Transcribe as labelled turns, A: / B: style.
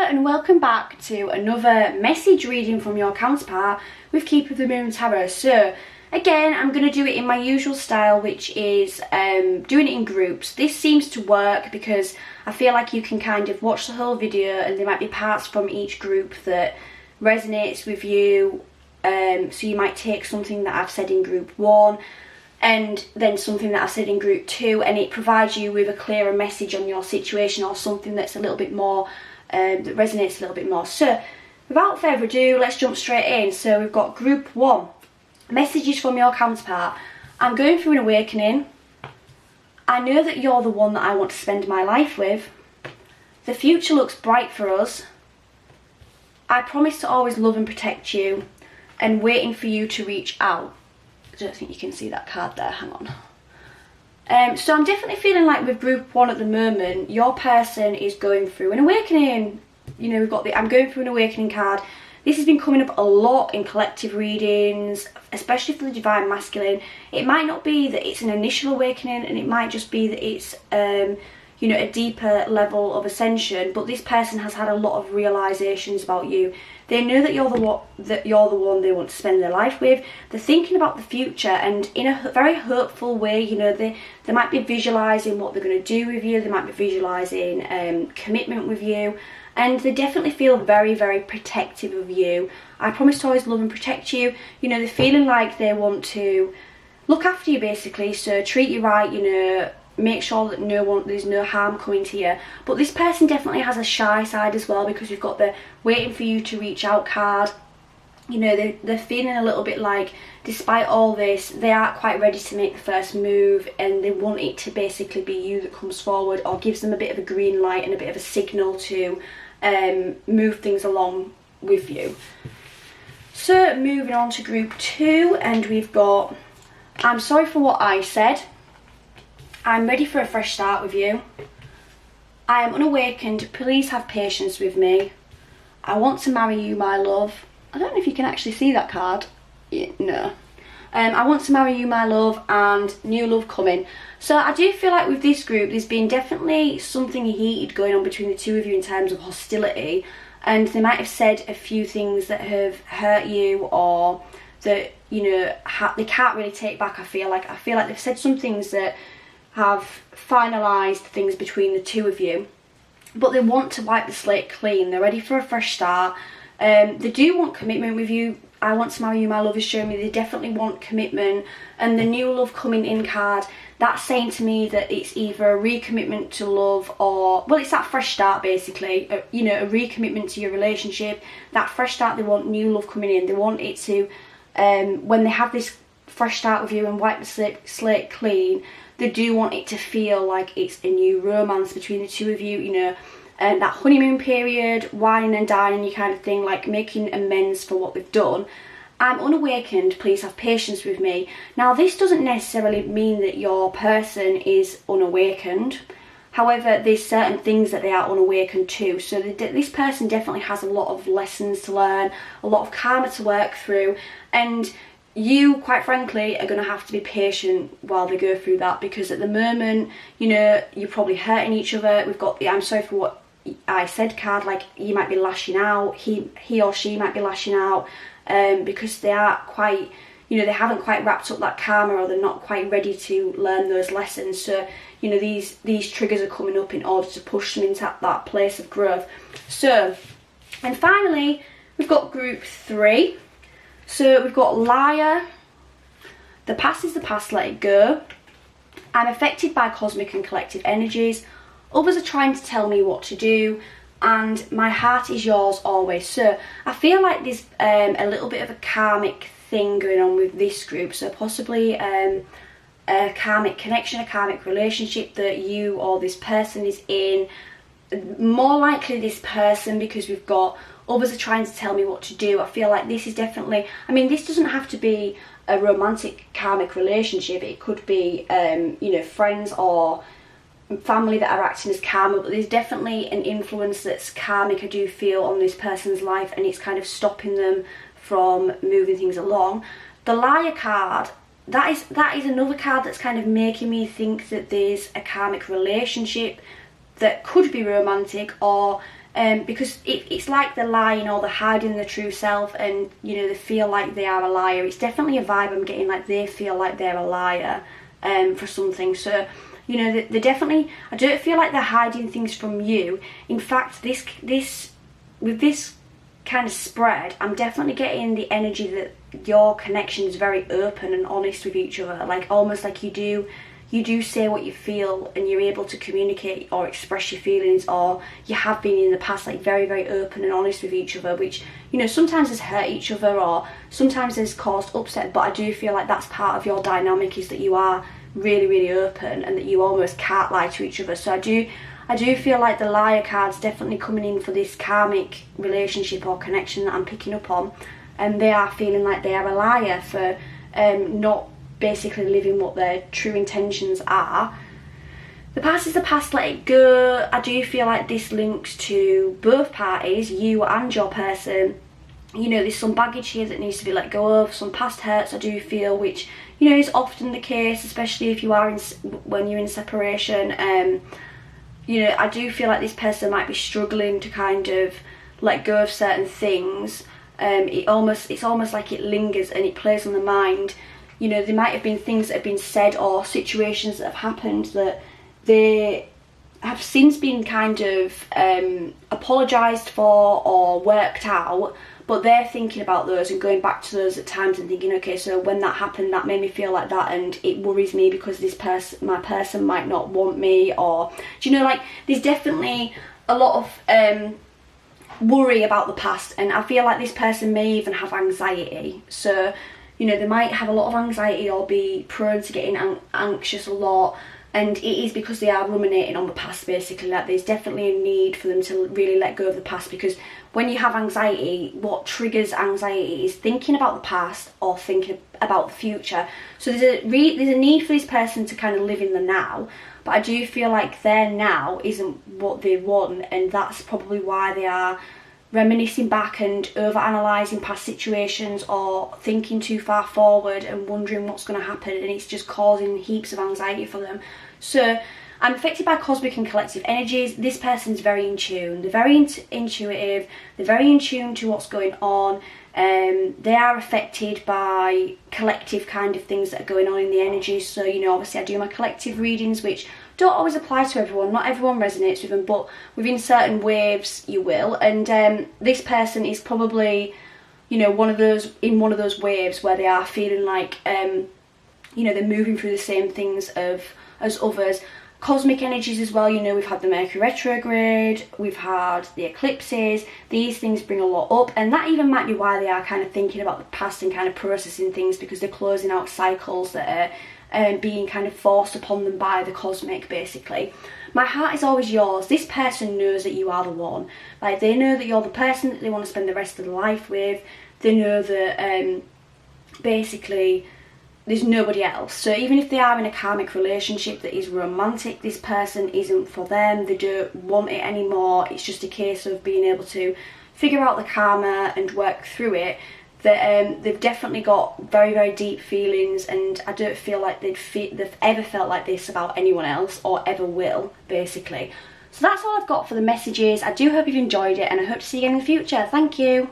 A: and welcome back to another message reading from your counterpart with Keep of the Moon Tarot. So again, I'm going to do it in my usual style, which is doing it in groups. This seems to work because I feel like you can kind of watch the whole video and there might be parts from each group that resonates with you. So you might take something that I've said in group 1 and then something that I've said in group 2, and it provides you with a clearer message on your situation or something that's a little bit more that resonates a little bit more. So without further ado, let's jump straight in. So we've got group 1, messages from your counterpart. I'm going through an awakening. I know that you're the one that I want to spend my life with. The future looks bright for us. I promise to always love and protect you, and waiting for you to reach out. I don't think you can see that card there, hang on. So I'm definitely feeling like with group 1 at the moment, your person is going through an awakening. You know, we've got the I'm going through an awakening card. This has been coming up a lot in collective readings, especially for the Divine Masculine. It might not be that it's an initial awakening, and it might just be that it's you know, a deeper level of ascension, but this person has had a lot of realizations about you. They know that you're the one they want to spend their life with. They're thinking about the future, and in a very hopeful way. You know, they might be visualizing what they're going to do with you. They might be visualizing commitment with you, and they definitely feel very, very protective of you. I promise to always love and protect you. You know, they're feeling like they want to look after you, basically. So treat you right, you know, make sure that there's no harm coming to you. But this person definitely has a shy side as well, because we've got the waiting for you to reach out card. You know, they're feeling a little bit like, despite all this, they aren't quite ready to make the first move, and they want it to basically be you that comes forward or gives them a bit of a green light and a bit of a signal to move things along with you. So moving on to group 2, and we've got, I'm sorry for what I said. I'm ready for a fresh start with you. I am unawakened. Please have patience with me. I want to marry you, my love. I don't know if you can actually see that card. Yeah, no. I want to marry you, my love, and new love coming. So I do feel like with this group, there's been definitely something heated going on between the two of you in terms of hostility. And they might have said a few things that have hurt you, or that, you know, they can't really take back. I feel like they've said some things that have finalised things between the two of you, but they want to wipe the slate clean. They're ready for a fresh start. They do want commitment with you. I want to marry you, my love is showing me they definitely want commitment. And the new love coming in card, that's saying to me that it's either a recommitment to love, or, well, it's that fresh start basically. You know, a recommitment to your relationship. That fresh start, they want new love coming in. They want it to, when they have this fresh start with you and wipe the slate clean, they do want it to feel like it's a new romance between the two of you, you know, and that honeymoon period, wine and dining, you kind of thing, like making amends for what they've done. I'm unawakened, please have patience with me. Now, this doesn't necessarily mean that your person is unawakened. However, there's certain things that they are unawakened to. So this person definitely has a lot of lessons to learn, a lot of karma to work through, and you, quite frankly, are going to have to be patient while they go through that, because at the moment, you know, you're probably hurting each other. We've got the I'm sorry for what I said card, like you might be lashing out, he or she might be lashing out, because they are quite, you know, they haven't quite wrapped up that karma, or they're not quite ready to learn those lessons. So, you know, these triggers are coming up in order to push them into that place of growth. So, and finally, we've got group 3. So we've got liar. The past is the past, let it go. I'm affected by cosmic and collective energies. Others are trying to tell me what to do, and my heart is yours always. So I feel like there's a little bit of a karmic thing going on with this group. So possibly a karmic connection, a karmic relationship that you or this person is in. More likely this person, because we've got others are trying to tell me what to do. I feel like this is definitely, I mean, this doesn't have to be a romantic karmic relationship. It could be, you know, friends or family that are acting as karma, but there's definitely an influence that's karmic, I do feel, on this person's life, and it's kind of stopping them from moving things along. The liar card, that is another card that's kind of making me think that there's a karmic relationship that could be romantic, or because it's like they're lying or they're hiding their true self, and you know, they feel like they are a liar. It's definitely a vibe I'm getting, like they feel like they're a liar for something. So you know, they definitely, I don't feel like they're hiding things from you. In fact, with this kind of spread, I'm definitely getting the energy that your connection is very open and honest with each other, like almost like you do say what you feel, and you're able to communicate or express your feelings, or you have been in the past, like very, very open and honest with each other, which, you know, sometimes has hurt each other or sometimes has caused upset, but I do feel like that's part of your dynamic, is that you are really, really open and that you almost can't lie to each other. So I do feel like the liar card's definitely coming in for this karmic relationship or connection that I'm picking up on, and they are feeling like they are a liar for not basically living what their true intentions are. The past is the past, let it go. I do feel like this links to both parties, you and your person. You know, there's some baggage here that needs to be let go of, some past hurts, I do feel, which, you know, is often the case, especially if you are when you're in separation. You know, I do feel like this person might be struggling to kind of let go of certain things. It's almost like it lingers and it plays on the mind. You know, there might have been things that have been said or situations that have happened that they have since been kind of apologised for or worked out, but they're thinking about those and going back to those at times and thinking, okay, so when that happened, that made me feel like that, and it worries me because my person might not want me. Or, do you know, like, there's definitely a lot of worry about the past, and I feel like this person may even have anxiety. So, you know, they might have a lot of anxiety or be prone to getting anxious a lot, and it is because they are ruminating on the past, basically. Like, there's definitely a need for them to really let go of the past, because when you have anxiety, what triggers anxiety is thinking about the past or thinking about the future. So there's a need for this person to kind of live in the now, but I do feel like their now isn't what they want, and that's probably why they are reminiscing back and over-analysing past situations or thinking too far forward and wondering what's going to happen, and it's just causing heaps of anxiety for them. So I'm affected by cosmic and collective energies. This person's very in tune. They're very intuitive. They're very in tune to what's going on. They are affected by collective kind of things that are going on in the energies. So, you know, obviously I do my collective readings, which don't always apply to everyone. Not everyone resonates with them, but within certain waves you will. And this person is probably, you know, one of those waves where they are feeling like, you know, they're moving through the same things as others. Cosmic energies as well, you know, we've had the Mercury retrograde, we've had the eclipses. These things bring a lot up, and that even might be why they are kind of thinking about the past and kind of processing things, because they're closing out cycles that are being kind of forced upon them by the cosmic, basically. My heart is always yours. This person knows that you are the one. Like, they know that you're the person that they want to spend the rest of their life with. They know that basically there's nobody else. So even if they are in a karmic relationship that is romantic, this person isn't for them. They don't want it anymore. It's just a case of being able to figure out the karma and work through it. That they've definitely got very, very deep feelings, and I don't feel like they've ever felt like this about anyone else or ever will, basically. So that's all I've got for the messages. I do hope you've enjoyed it, and I hope to see you again in the future. Thank you.